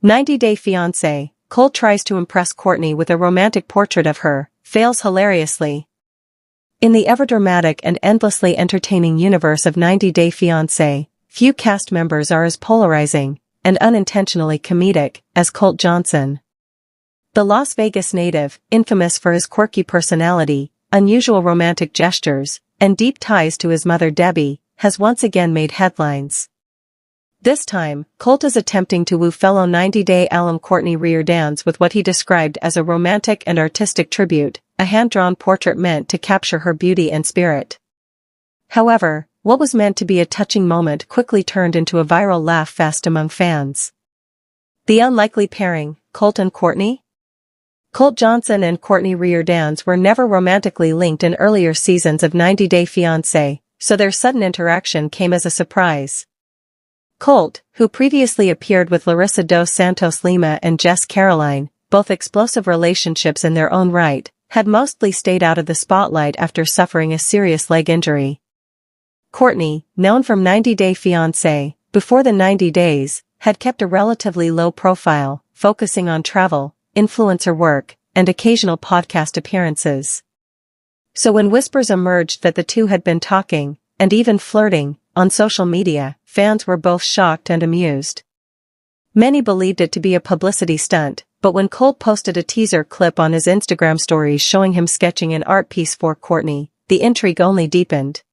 90-Day Fiance, Colt tries to impress Cortney with a romantic portrait of her, fails hilariously. In the ever-dramatic and endlessly entertaining universe of 90-Day Fiancé, few cast members are as polarizing, and unintentionally comedic, as Colt Johnson. The Las Vegas native, infamous for his quirky personality, unusual romantic gestures, and deep ties to his mother Debbie, has once again made headlines. This time, Colt is attempting to woo fellow 90-Day alum Cortney Reardon with what he described as a romantic and artistic tribute, a hand-drawn portrait meant to capture her beauty and spirit. However, what was meant to be a touching moment quickly turned into a viral laugh fest among fans. The unlikely pairing, Colt and Cortney? Colt Johnson and Cortney Reardon were never romantically linked in earlier seasons of 90-Day Fiancé, so their sudden interaction came as a surprise. Colt, who previously appeared with Larissa dos Santos Lima and Jess Caroline, both explosive relationships in their own right, had mostly stayed out of the spotlight after suffering a serious leg injury. Cortney, known from 90-Day Fiancé, before the 90 Days, had kept a relatively low profile, focusing on travel, influencer work, and occasional podcast appearances. So when whispers emerged that the two had been talking, and even flirting, on social media, fans were both shocked and amused. Many believed it to be a publicity stunt, but when Colt posted a teaser clip on his Instagram stories showing him sketching an art piece for Cortney, the intrigue only deepened.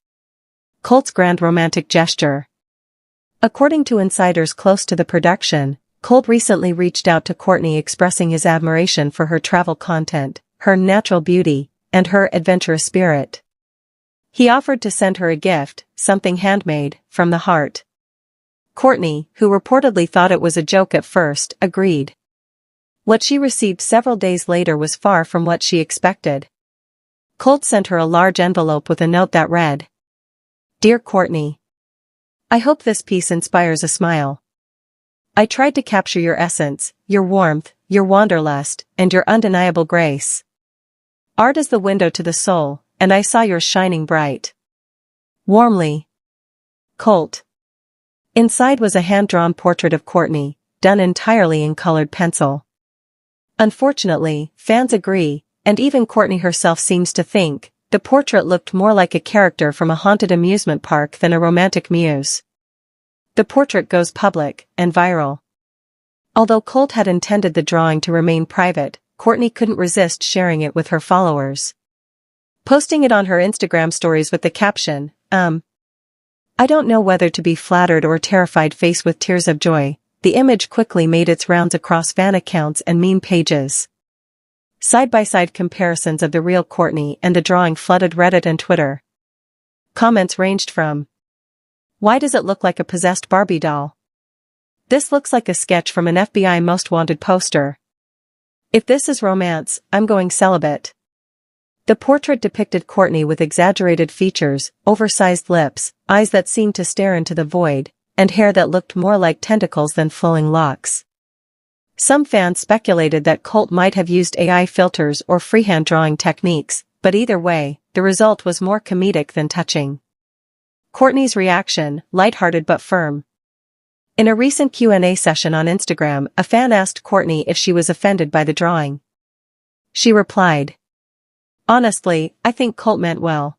Colt's grand romantic gesture. According to insiders close to the production, Colt recently reached out to Cortney expressing his admiration for her travel content, her natural beauty, and her adventurous spirit. He offered to send her a gift, something handmade, from the heart. Cortney, who reportedly thought it was a joke at first, agreed. What she received several days later was far from what she expected. Colt sent her a large envelope with a note that read, "Dear Cortney, I hope this piece inspires a smile. I tried to capture your essence, your warmth, your wanderlust, and your undeniable grace. Art is the window to the soul, and I saw yours shining bright. Warmly, Colt." Inside was a hand-drawn portrait of Cortney, done entirely in colored pencil. Unfortunately, fans agree, and even Cortney herself seems to think, the portrait looked more like a character from a haunted amusement park than a romantic muse. The portrait goes public, and viral. Although Colt had intended the drawing to remain private, Cortney couldn't resist sharing it with her followers. Posting it on her Instagram stories with the caption, "I don't know whether to be flattered or terrified," face with tears of joy, the image quickly made its rounds across fan accounts and meme pages. Side-by-side comparisons of the real Cortney and the drawing flooded Reddit and Twitter. Comments ranged from, "Why does it look like a possessed Barbie doll? This looks like a sketch from an FBI Most Wanted poster. If this is romance, I'm going celibate." The portrait depicted Cortney with exaggerated features, oversized lips, eyes that seemed to stare into the void, and hair that looked more like tentacles than flowing locks. Some fans speculated that Colt might have used AI filters or freehand drawing techniques, but either way, the result was more comedic than touching. Cortney's reaction, lighthearted but firm. In a recent Q&A session on Instagram, a fan asked Cortney if she was offended by the drawing. She replied, "Honestly, I think Colt meant well.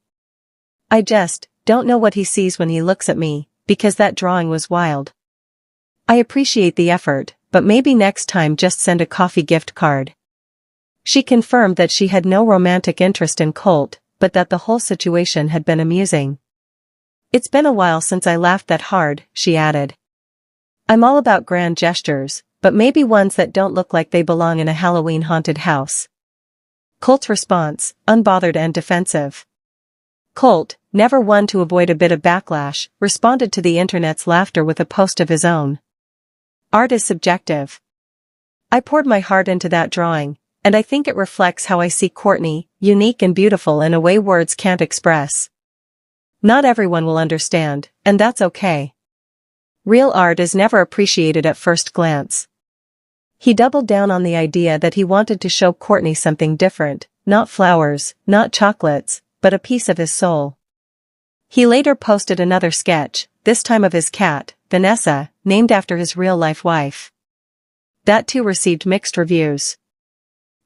I just don't know what he sees when he looks at me, because that drawing was wild. I appreciate the effort, but maybe next time just send a coffee gift card." She confirmed that she had no romantic interest in Colt, but that the whole situation had been amusing. "It's been a while since I laughed that hard," she added. "I'm all about grand gestures, but maybe ones that don't look like they belong in a Halloween haunted house." Colt's response, unbothered and defensive. Colt, never one to avoid a bit of backlash, responded to the internet's laughter with a post of his own. "Art is subjective. I poured my heart into that drawing, and I think it reflects how I see Cortney, unique and beautiful in a way words can't express. Not everyone will understand, and that's okay. Real art is never appreciated at first glance." He doubled down on the idea that he wanted to show Cortney something different, not flowers, not chocolates, but a piece of his soul. He later posted another sketch, this time of his cat, Vanessa, named after his real-life wife. That too received mixed reviews.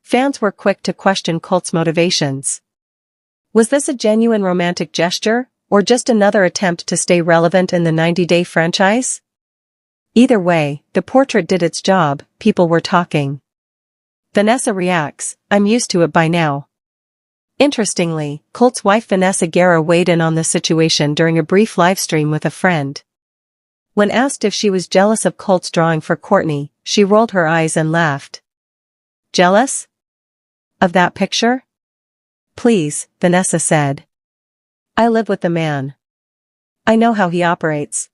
Fans were quick to question Colt's motivations. Was this a genuine romantic gesture, or just another attempt to stay relevant in the 90-day franchise? Either way, the portrait did its job, people were talking. Vanessa reacts, "I'm used to it by now." Interestingly, Colt's wife Vanessa Guerra weighed in on the situation during a brief livestream with a friend. When asked if she was jealous of Colt's drawing for Cortney, she rolled her eyes and laughed. "Jealous? Of that picture? Please," Vanessa said. "I live with the man. I know how he operates.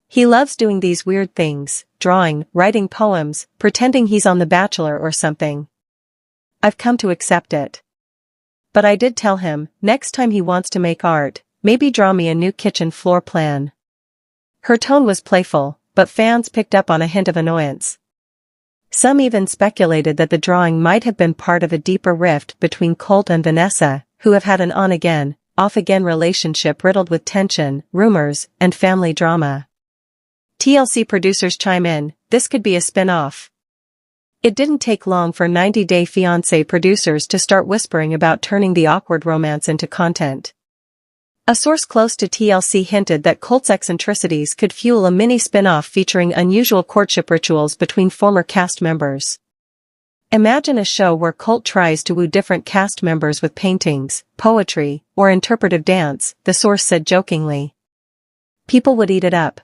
He loves doing these weird things, drawing, writing poems, pretending he's on The Bachelor or something. I've come to accept it. But I did tell him, next time he wants to make art, maybe draw me a new kitchen floor plan." Her tone was playful, but fans picked up on a hint of annoyance. Some even speculated that the drawing might have been part of a deeper rift between Colt and Vanessa, who have had an on-again, off-again relationship riddled with tension, rumors, and family drama. TLC producers chime in, this could be a spin-off. It didn't take long for 90 Day Fiance producers to start whispering about turning the awkward romance into content. A source close to TLC hinted that Colt's eccentricities could fuel a mini spin-off featuring unusual courtship rituals between former cast members. Imagine a show where Colt tries to woo different cast members with paintings, poetry, or interpretive dance, the source said jokingly. People would eat it up.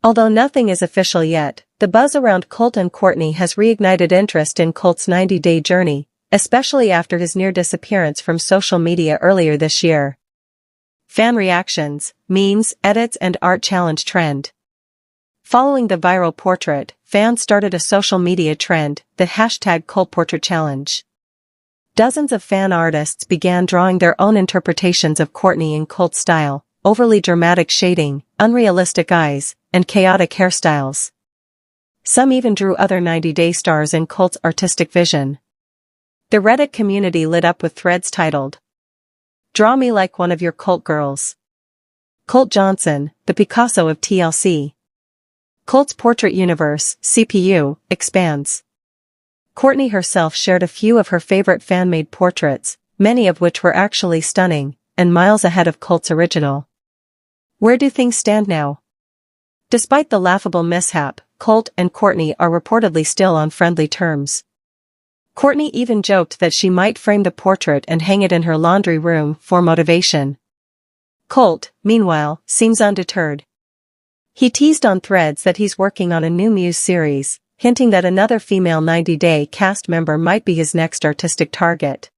Although nothing is official yet, the buzz around Colt and Cortney has reignited interest in Colt's 90-day journey, especially after his near disappearance from social media earlier this year. Fan reactions, memes, edits and art challenge trend. Following the viral portrait, fans started a social media trend, the #ColtPortraitChallenge. Dozens of fan artists began drawing their own interpretations of Cortney in Colt style, overly dramatic shading, unrealistic eyes, and chaotic hairstyles. Some even drew other 90-day stars in Colt's artistic vision. The Reddit community lit up with threads titled, "Draw me like one of your Colt girls." Colt Johnson, the Picasso of TLC. Colt's portrait universe, CPU, expands. Cortney herself shared a few of her favorite fan-made portraits, many of which were actually stunning, and miles ahead of Colt's original. Where do things stand now? Despite the laughable mishap, Colt and Cortney are reportedly still on friendly terms. Cortney even joked that she might frame the portrait and hang it in her laundry room for motivation. Colt, meanwhile, seems undeterred. He teased on threads that he's working on a new Muse series, hinting that another female 90-day cast member might be his next artistic target.